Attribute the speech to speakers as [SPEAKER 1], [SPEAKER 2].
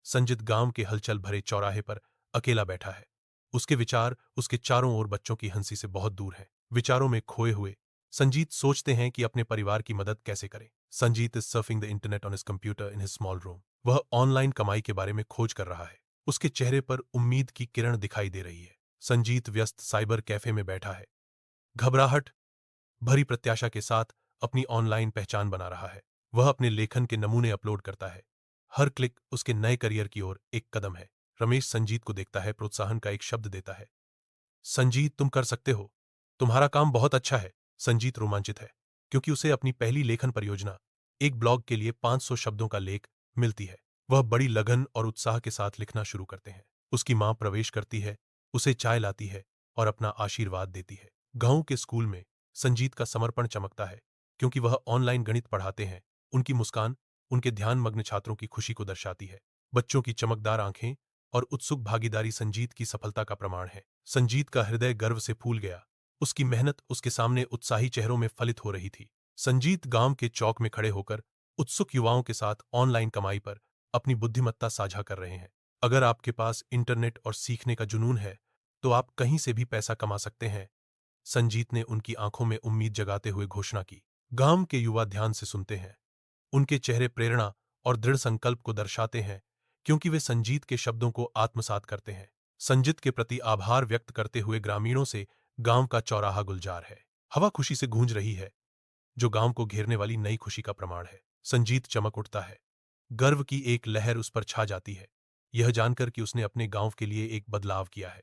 [SPEAKER 1] संजित गांव के हलचल भरे चौराहे पर अकेला बैठा है। उसके विचार उसके चारों ओर बच्चों की हंसी से बहुत दूर हैं। विचारों में खोए हुए संजीत सोचते हैं कि अपने परिवार की मदद कैसे करें। Sanjeet is surfing the internet on his computer in his small room. वह ऑनलाइन कमाई के बारे में खोज कर रहा है। उसके चेहरे पर उम्मीद की किरण दिखाई दे रही है। संजीत व्यस्त साइबर कैफे में बैठा है, घबराहट भरी प्रत्याशा के साथ अपनी ऑनलाइन पहचान बना रहा है। वह अपने लेखन के नमूने अपलोड करता है। हर क्लिक उसके नए करियर की ओर एक कदम है। रमेश संजीत को देखता है, प्रोत्साहन का एक शब्द देता है। संजीत, तुम कर सकते हो। तुम्हारा काम बहुत अच्छा है। संजीत रोमांचित है, क्योंकि उसे अपनी पहली लेखन परियोजना, एक ब्लॉग के लिए 500 शब्दों का लेख, मिलती है। वह बड़ी लगन और उत्साह के साथ लिखना शुरू करते हैं। उसकी मां प्रवेश करती है, उसे चाय लाती है और अपना आशीर्वाद देती है। गांव के स्कूल में संजीत का समर्पण चमकता है, क्योंकि वह ऑनलाइन गणित पढ़ाते हैं। उनकी मुस्कान उनके ध्यानमग्न छात्रों की खुशी को दर्शाती है। बच्चों की चमकदार आंखें और उत्सुक भागीदारी संजीत की सफलता का प्रमाण है। संजीत का हृदय गर्व से फूल गया। उसकी मेहनत उसके सामने उत्साही चेहरों में फलित हो रही थी। संजीत गांव के चौक में खड़े होकर उत्सुक युवाओं के साथ ऑनलाइन कमाई पर अपनी बुद्धिमत्ता साझा कर रहे हैं। अगर आपके पास इंटरनेट और सीखने का जुनून है, तो आप कहीं से भी पैसा कमा सकते हैं। संजीत ने उनकी आंखों में उम्मीद जगाते हुए घोषणा की। गांव के युवा ध्यान से सुनते हैं। उनके चेहरे प्रेरणा और दृढ़ संकल्प को दर्शाते हैं, क्योंकि वे संजीत के शब्दों को आत्मसात करते हैं। संजीत के प्रति आभार व्यक्त करते हुए ग्रामीणों से गांव का चौराहा गुलजार है। हवा खुशी से गूंज रही है, जो गांव को घेरने वाली नई खुशी का प्रमाण है। संजीत चमक उठता है। गर्व की एक लहर उस पर छा जाती है, यह जानकर कि उसने अपने गांव के लिए एक बदलाव किया है।